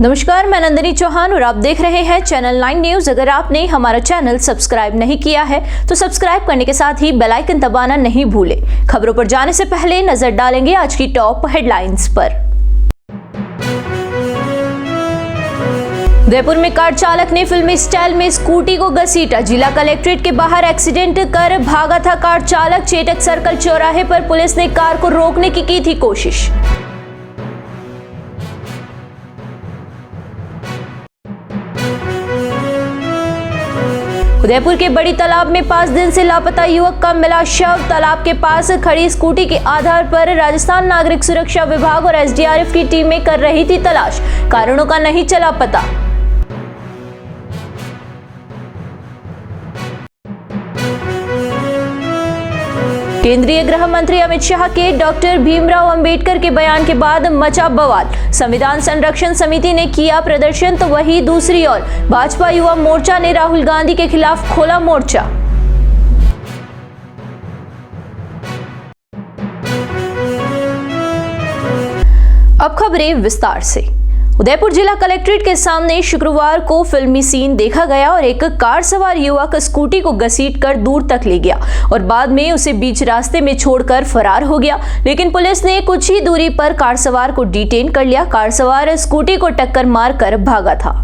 नमस्कार, मैं नंदिनी चौहान और आप देख रहे हैं चैनल 9 न्यूज। अगर आपने हमारा चैनल सब्सक्राइब नहीं किया है तो सब्सक्राइब करने के साथ ही बेल आइकन दबाना नहीं भूलें। खबरों पर जाने से पहले नजर डालेंगे आज की टॉप हेडलाइंस पर। उदयपुर में कार चालक ने फिल्मी स्टाइल में स्कूटी को घसीटा। जिला कलेक्ट्रेट के बाहर एक्सीडेंट कर भागा था कार चालक। चेटक सर्कल चौराहे पर पुलिस ने कार को रोकने की थी कोशिश। उदयपुर के बड़ी तालाब में 5 दिन से लापता युवक का मिला शव। तालाब के पास खड़ी स्कूटी के आधार पर राजस्थान नागरिक सुरक्षा विभाग और एसडीआरएफ की टीमें कर रही थी तलाश। कारणों का नहीं चला पता। केंद्रीय गृह मंत्री अमित शाह के डॉक्टर भीमराव अंबेडकर के बयान के बाद मचा बवाल। संविधान संरक्षण समिति ने किया प्रदर्शन तो वहीं दूसरी ओर भाजपा युवा मोर्चा ने राहुल गांधी के खिलाफ खोला मोर्चा। अब खबरें विस्तार से। उदयपुर जिला कलेक्ट्रेट के सामने शुक्रवार को फिल्मी सीन देखा गया और एक कार सवार युवक स्कूटी को घसीटकर दूर तक ले गया और बाद में उसे बीच रास्ते में छोड़कर फरार हो गया। लेकिन पुलिस ने कुछ ही दूरी पर कार सवार को डिटेन कर लिया। कार सवार स्कूटी को टक्कर मारकर भागा था।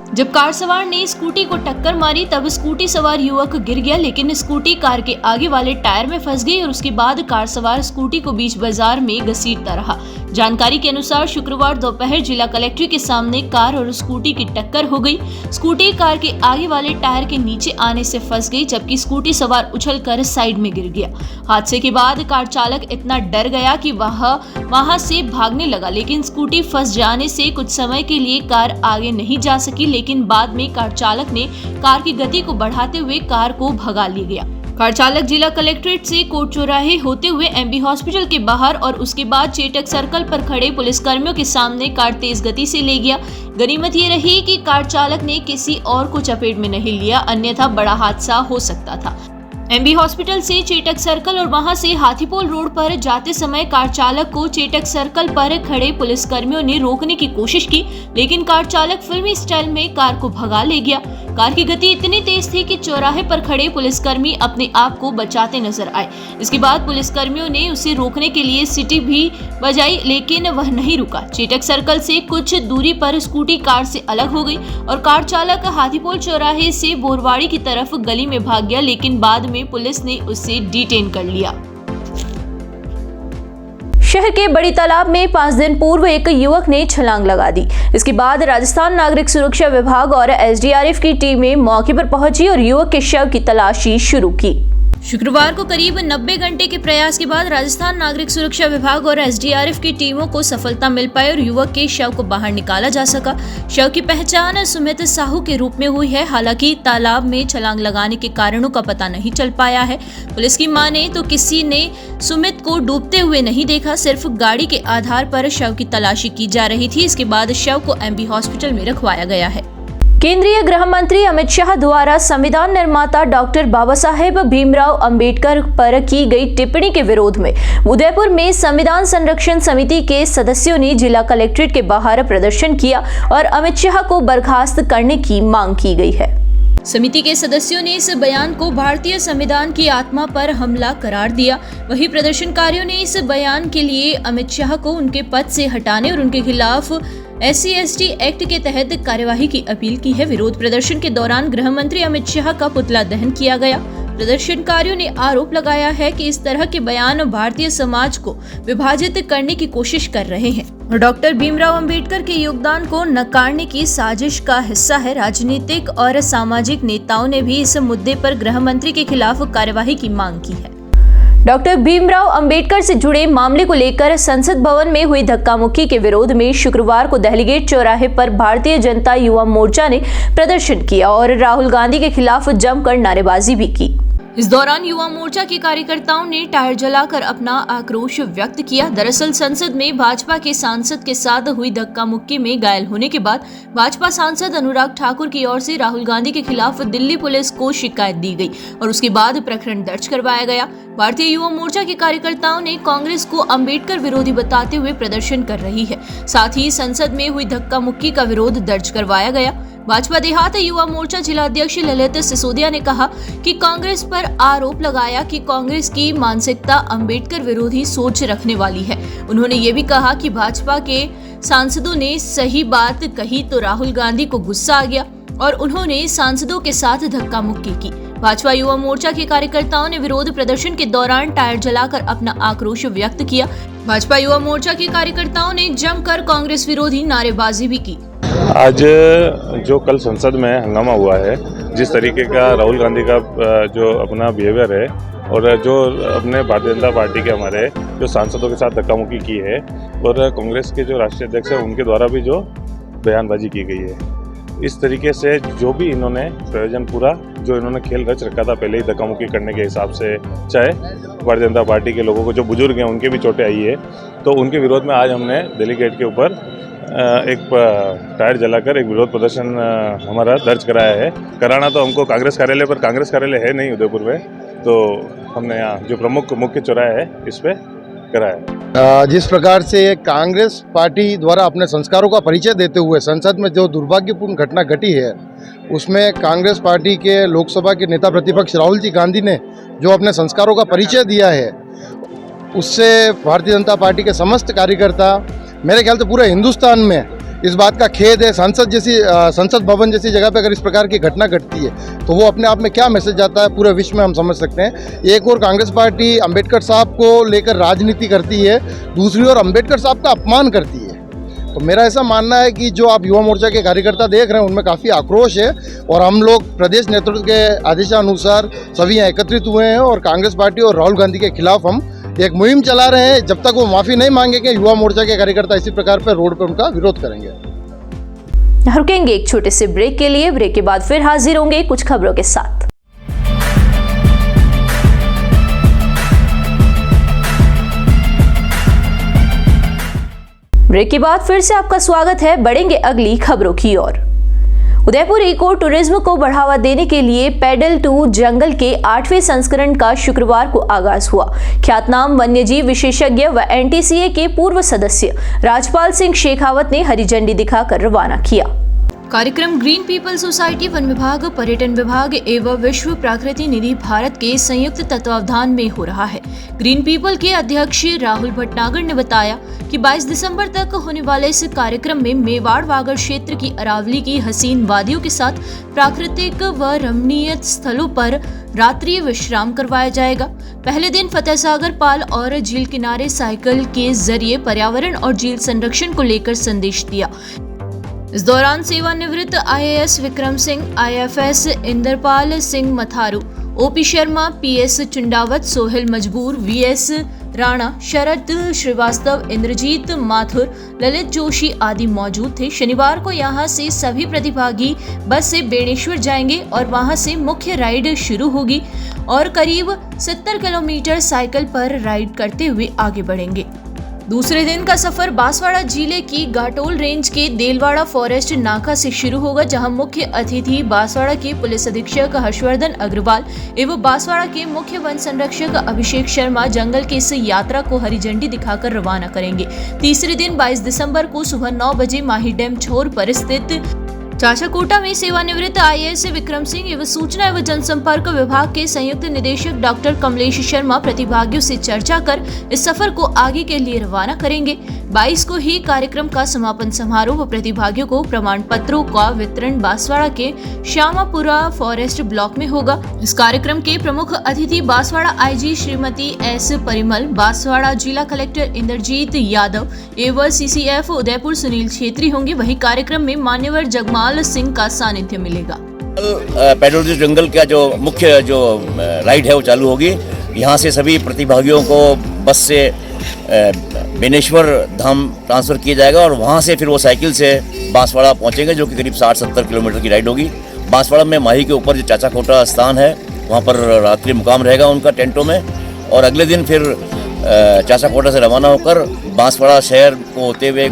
जब कार सवार ने स्कूटी को टक्कर मारी तब स्कूटी सवार युवक गिर गया, लेकिन स्कूटी कार के आगे वाले टायर में फंस गई और उसके बाद कार सवार स्कूटी को बीच बाजार में घसीटता रहा। जानकारी के अनुसार शुक्रवार दोपहर जिला कलेक्ट्रेट के सामने कार और स्कूटी की टक्कर हो गई। स्कूटी कार के आगे वाले टायर के नीचे आने से फंस गई, जबकि स्कूटी सवार उछलकर साइड में गिर गया। हादसे के बाद कार चालक इतना डर गया कि वहां से भागने लगा, लेकिन स्कूटी फंस जाने से कुछ समय के लिए कार आगे नहीं जा सकी। लेकिन बाद में कार चालक ने कार की गति को बढ़ाते हुए कार को भगा लिया गया। कार चालक जिला कलेक्ट्रेट से कोट चौराहे होते हुए एमबी हॉस्पिटल के बाहर और उसके बाद चेटक सर्कल पर खड़े पुलिसकर्मियों के सामने कार तेज गति से ले गया। गनीमत ये रही कि कार चालक ने किसी और को चपेट में नहीं लिया, अन्यथा बड़ा हादसा हो सकता था। एमबी हॉस्पिटल से चेटक सर्कल और वहां से हाथीपोल रोड पर जाते समय कार चालक को चेटक सर्कल पर खड़े पुलिसकर्मियों ने रोकने की कोशिश की, लेकिन कार चालक फिल्मी स्टाइल में कार को भगा ले गया। कार की गति इतनी तेज थी कि चौराहे पर खड़े पुलिसकर्मी अपने आप को बचाते नजर आए। इसके बाद पुलिसकर्मियों ने उसे रोकने के लिए सीटी भी बजाई, लेकिन वह नहीं रुका। चेटक सर्कल से कुछ दूरी पर स्कूटी कार से अलग हो गई और कार चालक हाथीपोल चौराहे से बोरवाड़ी की तरफ गली में भाग गया, लेकिन बाद में पुलिस ने उसे डिटेन कर लिया। शहर के बड़ी तालाब में 5 दिन पूर्व एक युवक ने छलांग लगा दी। इसके बाद राजस्थान नागरिक सुरक्षा विभाग और एसडीआरएफ की टीमें मौके पर पहुंची और युवक के शव की तलाशी शुरू की। शुक्रवार को करीब 90 घंटे के प्रयास के बाद राजस्थान नागरिक सुरक्षा विभाग और एसडीआरएफ की टीमों को सफलता मिल पाई और युवक के शव को बाहर निकाला जा सका। शव की पहचान सुमित साहू के रूप में हुई है। हालांकि तालाब में छलांग लगाने के कारणों का पता नहीं चल पाया है। पुलिस की माने तो किसी ने सुमित को डूबते हुए नहीं देखा, सिर्फ गाड़ी के आधार पर शव की तलाशी की जा रही थी। इसके बाद शव को एमबी हॉस्पिटल में रखवाया गया है। केंद्रीय गृह मंत्री अमित शाह द्वारा संविधान निर्माता डॉक्टर बाबा साहेब भीमराव अंबेडकर पर की गई टिप्पणी के विरोध में उदयपुर में संविधान संरक्षण समिति के सदस्यों ने जिला कलेक्ट्रेट के बाहर प्रदर्शन किया और अमित शाह को बर्खास्त करने की मांग की गई है। समिति के सदस्यों ने इस बयान को भारतीय संविधान की आत्मा पर हमला करार दिया। वहीं प्रदर्शनकारियों ने इस बयान के लिए अमित शाह को उनके पद से हटाने और उनके खिलाफ SC/ST एक्ट के तहत कार्यवाही की अपील की है। विरोध प्रदर्शन के दौरान गृह मंत्री अमित शाह का पुतला दहन किया गया। प्रदर्शनकारियों ने आरोप लगाया है कि इस तरह के बयान भारतीय समाज को विभाजित करने की कोशिश कर रहे हैं और डॉक्टर भीमराव अंबेडकर के योगदान को नकारने की साजिश का हिस्सा है। राजनीतिक और सामाजिक नेताओं ने भी इस मुद्दे पर गृह मंत्री के खिलाफ कार्यवाही की मांग की है। डॉक्टर भीमराव अंबेडकर से जुड़े मामले को लेकर संसद भवन में हुई धक्का-मुक्की के विरोध में शुक्रवार को दिल्ली गेट चौराहे पर भारतीय जनता युवा मोर्चा ने प्रदर्शन किया और राहुल गांधी के खिलाफ जमकर नारेबाजी भी की। इस दौरान युवा मोर्चा के कार्यकर्ताओं ने टायर जलाकर अपना आक्रोश व्यक्त किया। दरअसल संसद में भाजपा के सांसद के साथ हुई धक्का मुक्की में घायल होने के बाद भाजपा सांसद अनुराग ठाकुर की ओर से राहुल गांधी के खिलाफ दिल्ली पुलिस को शिकायत दी गई और उसके बाद प्रकरण दर्ज करवाया गया। भारतीय युवा मोर्चा के कार्यकर्ताओं ने कांग्रेस को अंबेडकर विरोधी बताते हुए प्रदर्शन कर रही है। साथ ही संसद में हुई धक्का मुक्की का विरोध दर्ज करवाया गया। भाजपा देहात युवा मोर्चा जिला अध्यक्ष ललित सिसोदिया ने कहा कि कांग्रेस पर आरोप लगाया कि कांग्रेस की मानसिकता अंबेडकर विरोधी सोच रखने वाली है। उन्होंने ये भी कहा कि भाजपा के सांसदों ने सही बात कही तो राहुल गांधी को गुस्सा आ गया और उन्होंने सांसदों के साथ धक्का मुक्की की। भाजपा युवा मोर्चा के कार्यकर्ताओं ने विरोध प्रदर्शन के दौरान टायर जलाकर अपना आक्रोश व्यक्त किया। भाजपा युवा मोर्चा के कार्यकर्ताओं ने जमकर कांग्रेस विरोधी नारेबाजी भी की। आज जो कल संसद में हंगामा हुआ है, जिस तरीके का राहुल गांधी का जो अपना बिहेवियर है और जो अपने भारतीय जनता पार्टी के हमारे जो सांसदों के साथ धक्कामुक्की की है और कांग्रेस के जो राष्ट्रीय अध्यक्ष हैं उनके द्वारा भी जो बयानबाजी की गई है, इस तरीके से जो भी इन्होंने प्रयोजन पूरा जो इन्होंने खेल रच रखा था पहले ही धक्कामुक्की करने के हिसाब से, चाहे भारतीय जनता पार्टी के लोगों को जो बुजुर्ग हैं उनके भी चोटें आई है, तो उनके विरोध में आज हमने दिल्ली गेट के ऊपर एक टायर जलाकर एक विरोध प्रदर्शन हमारा दर्ज कराया है। कराना तो हमको कांग्रेस कार्यालय पर, कांग्रेस कार्यालय है नहीं उदयपुर में, तो हमने यहाँ जो प्रमुख मुख्य चौराहा है इस पे कराया। जिस प्रकार से कांग्रेस पार्टी द्वारा अपने संस्कारों का परिचय देते हुए संसद में जो दुर्भाग्यपूर्ण घटना घटी है, उसमें कांग्रेस पार्टी के लोकसभा के नेता प्रतिपक्ष राहुल जी गांधी ने जो अपने संस्कारों का परिचय दिया है, उससे भारतीय जनता पार्टी के समस्त कार्यकर्ता, मेरे ख्याल से पूरे हिंदुस्तान में इस बात का खेद है। संसद भवन जैसी जगह पे अगर इस प्रकार की घटना घटती है तो वो अपने आप में क्या मैसेज जाता है पूरे विश्व में हम समझ सकते हैं। एक और कांग्रेस पार्टी अंबेडकर साहब को लेकर राजनीति करती है, दूसरी ओर अंबेडकर साहब का अपमान करती है। तो मेरा ऐसा मानना है कि जो आप युवा मोर्चा के कार्यकर्ता देख रहे हैं उनमें काफ़ी आक्रोश है और हम लोग प्रदेश नेतृत्व के आदेशानुसार सभी यहाँ एकत्रित हुए हैं और कांग्रेस पार्टी और राहुल गांधी के खिलाफ हम एक मुहिम चला रहे हैं। जब तक वो माफ़ी नहीं मांगेंगे, युवा मोर्चा के कार्यकर्ता इसी प्रकार पर रोड पर उनका विरोध करेंगे। रुकेंगे एक छोटे से ब्रेक के लिए। ब्रेक के बाद फिर हाजिर होंगे कुछ खबरों के साथ। ब्रेक के बाद फिर से आपका स्वागत है। बढ़ेंगे अगली खबरों की ओर। उदयपुर इको टूरिज्म को बढ़ावा देने के लिए पैडल टू जंगल के 8वें संस्करण का शुक्रवार को आगाज हुआ। ख्यातनाम वन्यजीव विशेषज्ञ व NTCA के पूर्व सदस्य राजपाल सिंह शेखावत ने हरी झंडी दिखाकर रवाना किया। कार्यक्रम ग्रीन पीपल सोसाइटी, वन विभाग, पर्यटन विभाग एवं विश्व प्रकृति निधि भारत के संयुक्त तत्वावधान में हो रहा है। ग्रीन पीपल के अध्यक्ष राहुल भटनागर ने बताया कि 22 दिसंबर तक होने वाले इस कार्यक्रम में मेवाड़ वागड़ क्षेत्र की अरावली की हसीन वादियों के साथ प्राकृतिक व रमणीय स्थलों पर रात्रि विश्राम करवाया जाएगा। पहले दिन फतेह सागर पाल और झील किनारे साइकिल के जरिए पर्यावरण और झील संरक्षण को लेकर संदेश दिया। इस दौरान सेवानिवृत्त IAS Vikram Singh, IFS Indrapal Singh Matharu, OP Sharma, PS Chundawat, Sohail मजबूर, VS राणा, शरद श्रीवास्तव, इंद्रजीत माथुर, ललित जोशी आदि मौजूद थे। शनिवार को यहां से सभी प्रतिभागी बस से बेणेश्वर जाएंगे और वहां से मुख्य राइड शुरू होगी और करीब 70 किलोमीटर साइकिल पर राइड करते हुए आगे बढ़ेंगे। दूसरे दिन का सफर बांसवाड़ा जिले की घाटोल रेंज के देलवाड़ा फॉरेस्ट नाका से शुरू होगा, जहां मुख्य अतिथि बांसवाड़ा के पुलिस अधीक्षक हर्षवर्धन अग्रवाल एवं बांसवाड़ा के मुख्य वन संरक्षक अभिषेक शर्मा जंगल की इस यात्रा को हरी झंडी दिखाकर रवाना करेंगे। तीसरे दिन 22 दिसंबर को सुबह 9 बजे माही डैम छोर पर स्थित चाचाकोटा में सेवानिवृत्त IAS विक्रम सिंह एवं सूचना एवं जनसंपर्क विभाग के संयुक्त निदेशक डॉक्टर कमलेश शर्मा प्रतिभागियों से चर्चा कर इस सफर को आगे के लिए रवाना करेंगे। 22 को ही कार्यक्रम का समापन समारोह व प्रतिभागियों को प्रमाण पत्रों का वितरण बांसवाड़ा के श्यामापुरा फॉरेस्ट ब्लॉक में होगा। इस कार्यक्रम के प्रमुख अतिथि बांसवाड़ा IG श्रीमती S परिमल, बांसवाड़ा जिला कलेक्टर इंद्रजीत यादव एवं CCF उदयपुर सुनील छेत्री होंगे। वही कार्यक्रम में मान्यवर जगमाल सिंह का सानिध्य मिलेगा। पैडल टू जंगल का जो मुख्य जो राइड है वो चालू होगी। यहाँ से सभी प्रतिभागियों को बस से बेनेश्वर धाम ट्रांसफ़र किया जाएगा और वहाँ से फिर वो साइकिल से बांसवाड़ा पहुँचेंगे, जो कि करीब 60-70 किलोमीटर की राइड होगी। बांसवाड़ा में माही के ऊपर जो चाचाकोटा स्थान है वहाँ पर रात्रि मुकाम रहेगा उनका टेंटों में। और अगले दिन फिर चासाकोटा से रवाना होकर बांसवाड़ा शहर को होते हुए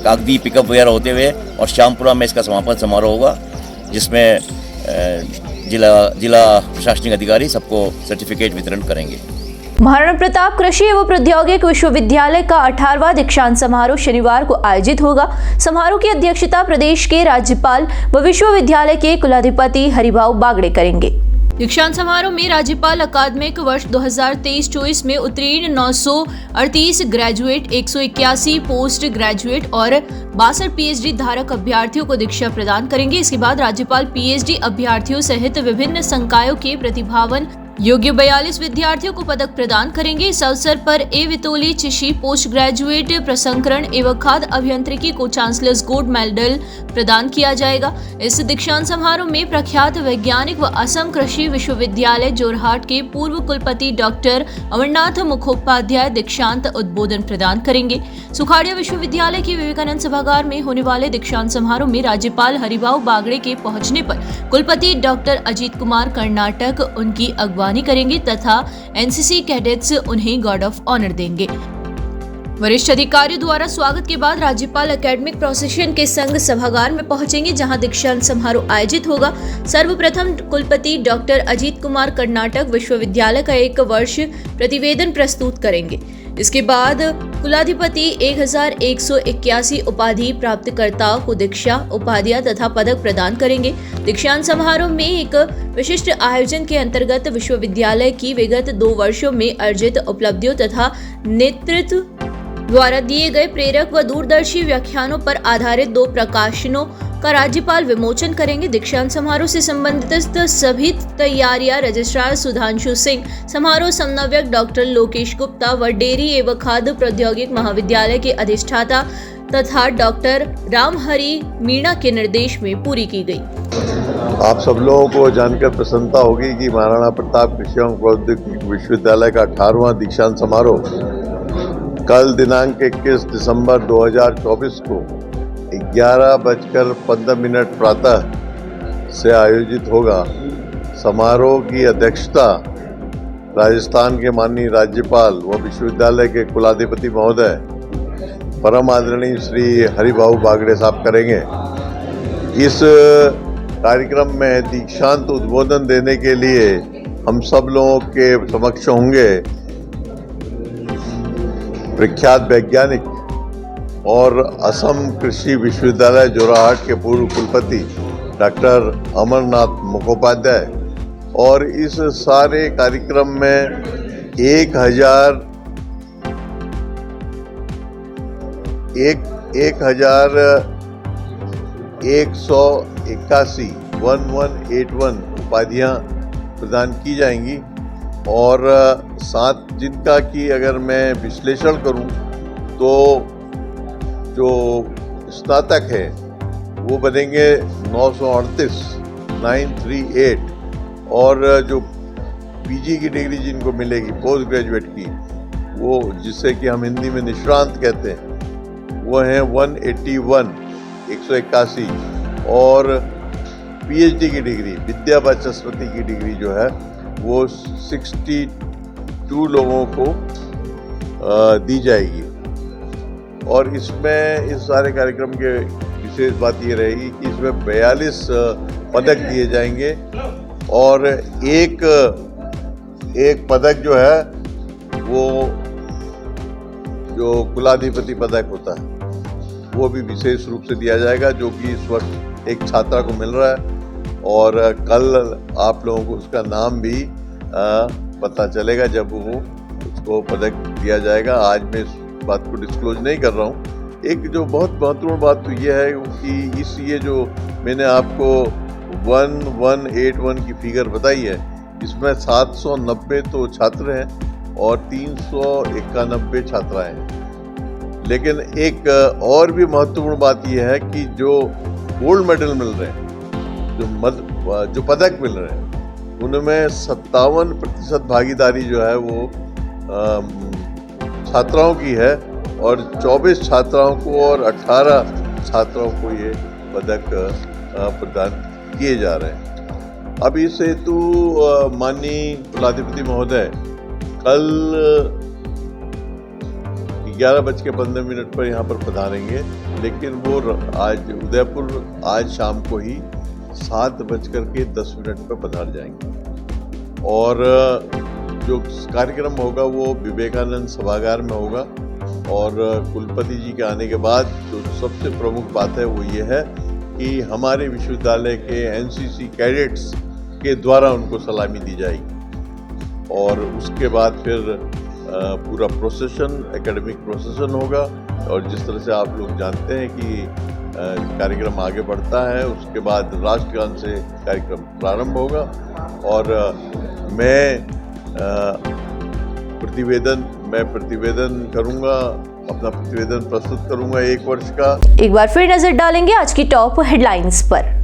कागदी पिकअप वगैरह होते हुए और श्यामपुरा में इसका समापन समारोह होगा, जिसमें जिला प्रशासनिक अधिकारी सबको सर्टिफिकेट वितरण करेंगे। महाराणा प्रताप कृषि एवं प्रौद्योगिक विश्वविद्यालय का 18वां दीक्षांत समारोह शनिवार को आयोजित होगा। समारोह की अध्यक्षता प्रदेश के राज्यपाल व विश्वविद्यालय के कुलाधिपति हरिभाऊ बागड़े करेंगे। दीक्षांत समारोह में राज्यपाल अकादमिक वर्ष 2023-24 में उत्तीर्ण 938 ग्रेजुएट, 181 पोस्ट ग्रेजुएट और 62 पीएचडी धारक अभ्यर्थियों को दीक्षा प्रदान करेंगे। इसके बाद राज्यपाल पीएचडी अभ्यर्थियों सहित विभिन्न संकायों के प्रतिभावन योग्य 42 विद्यार्थियों को पदक प्रदान करेंगे। इस अवसर पर वितोली चिशी पोस्ट ग्रेजुएट प्रसंस्करण एवं खाद्य अभियांत्रिकी को चांसलर्स गोल्ड मेडल प्रदान किया जाएगा। इस दीक्षांत समारोह में प्रख्यात वैज्ञानिक व असम कृषि विश्वविद्यालय जोरहाट के पूर्व कुलपति डॉक्टर अमरनाथ मुखोपाध्याय दीक्षांत उद्बोधन प्रदान करेंगे। सुखाड़िया विश्वविद्यालय के विवेकानंद सभागार में होने वाले दीक्षांत समारोह में राज्यपाल हरिभाऊ बागड़े के पहुंचने पर कुलपति डॉक्टर अजीत कुमार कर्नाटक उनकी अगवानी करेंगे तथा एनसीसी कैडेट्स उन्हें गार्ड ऑफ ऑनर देंगे। वरिष्ठ अधिकारियों द्वारा स्वागत के बाद राज्यपाल एकेडमिक प्रोसेशन के संघ सभागार में पहुंचेंगे, जहां दीक्षांत समारोह आयोजित होगा। सर्वप्रथम कुलपति डॉक्टर अजीत कुमार कर्नाटक विश्वविद्यालय का 1 वर्ष प्रतिवेदन प्रस्तुत करेंगे। इसके बाद कुलाधिपति 1181 उपाधि प्राप्तकर्ताओं को दीक्षा, उपाधियां तथा पदक प्रदान करेंगे। दीक्षांत समारोह में एक विशिष्ट आयोजन के अंतर्गत विश्वविद्यालय की विगत 2 वर्षों में अर्जित उपलब्धियों तथा नेतृत्व द्वारा दिए गए प्रेरक व दूरदर्शी व्याख्यानों पर आधारित 2 प्रकाशनों का राज्यपाल विमोचन करेंगे। दीक्षांत समारोह से संबंधित सभी तैयारियां रजिस्ट्रार सुधांशु सिंह, समारोह समन्वयक डॉक्टर लोकेश गुप्ता व डेयरी एवं खाद्य प्रौद्योगिक महाविद्यालय के अधिष्ठाता तथा डॉक्टर रामहरि मीणा के निर्देश में पूरी की गई। आप सब लोगों को जानकर प्रसन्नता होगी कि महाराणा प्रताप कृषि एवं प्रौद्योगिक विश्वविद्यालय का 18वां दीक्षांत समारोह कल दिनांक 21 दिसंबर 2024 को 11:15 प्रातः से आयोजित होगा। समारोह की अध्यक्षता राजस्थान के माननीय राज्यपाल व विश्वविद्यालय के कुलाधिपति महोदय परम आदरणीय श्री हरिभाऊ बागड़े साहब करेंगे। इस कार्यक्रम में दीक्षांत उद्बोधन देने के लिए हम सब लोगों के समक्ष होंगे प्रख्यात वैज्ञानिक और असम कृषि विश्वविद्यालय जोरहाट के पूर्व कुलपति डॉक्टर अमरनाथ मुखोपाध्याय। और इस सारे कार्यक्रम में 1181 उपाधियां प्रदान की जाएंगी और साथ जिनका कि अगर मैं विश्लेषण करूं तो जो स्नातक है वो बनेंगे 938 और जो पीजी की डिग्री जिनको मिलेगी पोस्ट ग्रेजुएट की, वो जिससे कि हम हिंदी में निष्णांत कहते हैं, वो हैं 181 और पीएचडी की डिग्री विद्या वाचस्पति की डिग्री जो है वो 62 लोगों को दी जाएगी। और इसमें इस सारे कार्यक्रम के विशेष बात ये रहेगी कि इसमें 42 पदक दिए जाएंगे और एक पदक जो है वो जो कुलाधिपति पदक होता है वो भी विशेष रूप से दिया जाएगा, जो कि इस वक्त एक छात्रा को मिल रहा है और कल आप लोगों को उसका नाम भी पता चलेगा जब वो उसको पदक दिया जाएगा। आज मैं इस बात को डिस्क्लोज नहीं कर रहा हूँ। एक जो बहुत महत्वपूर्ण बात तो ये है कि ये जो मैंने आपको 1181 की फिगर बताई है, इसमें 790 तो छात्र हैं और 391 छात्राएं हैं। लेकिन एक और भी महत्वपूर्ण बात यह है कि जो गोल्ड मेडल मिल रहे हैं, जो पदक मिल रहे हैं, उनमें 57% भागीदारी जो है वो छात्राओं की है और 24 छात्राओं को और 18 छात्राओं को ये पदक प्रदान किए जा रहे हैं। अभी सेतु माननीय कुलाधिपति महोदय कल 11:15 पर यहाँ पर पधारेंगे, लेकिन वो आज उदयपुर आज शाम को ही 7:10 पर पधार जाएंगे। और जो कार्यक्रम होगा वो विवेकानंद सभागार में होगा। और कुलपति जी के आने के बाद जो सबसे प्रमुख बात है वो ये है कि हमारे विश्वविद्यालय के एनसीसी कैडेट्स के द्वारा उनको सलामी दी जाएगी। और उसके बाद फिर पूरा प्रोसेशन, एकेडमिक प्रोसेशन होगा। और जिस तरह से आप लोग जानते हैं कि कार्यक्रम आगे बढ़ता है, उसके बाद राष्ट्रगान से कार्यक्रम प्रारंभ होगा। और मैं प्रतिवेदन करूंगा, अपना प्रतिवेदन प्रस्तुत करूंगा 1 वर्ष का। एक बार फिर नजर डालेंगे आज की टॉप हेडलाइंस पर।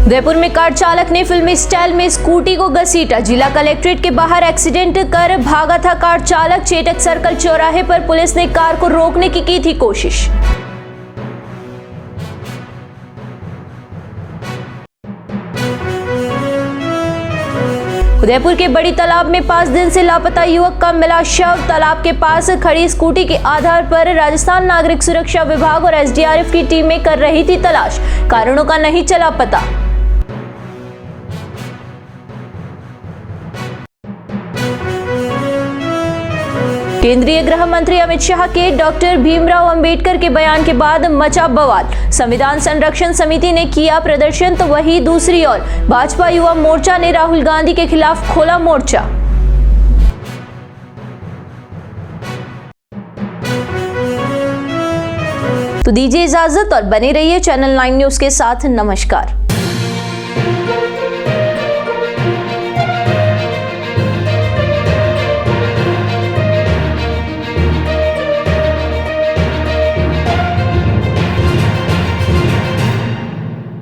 उदयपुर में कार चालक ने फिल्मी स्टाइल में स्कूटी को घसीटा। जिला कलेक्ट्रेट के बाहर एक्सीडेंट कर भागा था कार चालक। चेटक सर्कल चौराहे पर पुलिस ने कार को रोकने की थी कोशिश। उदयपुर के बड़ी तालाब में 5 दिन से लापता युवक का मिला शव। तालाब के पास खड़ी स्कूटी के आधार पर राजस्थान नागरिक सुरक्षा विभाग और एसडीआरएफ की टीमें कर रही थी तलाश। कारणों का नहीं चला पता। केंद्रीय गृह मंत्री अमित शाह के डॉक्टर भीमराव अंबेडकर के बयान के बाद मचा बवाल। संविधान संरक्षण समिति ने किया प्रदर्शन तो वहीं दूसरी ओर भाजपा युवा मोर्चा ने राहुल गांधी के खिलाफ खोला मोर्चा। तो दीजिए इजाजत और बने रहिए चैनल 9 न्यूज के साथ। नमस्कार।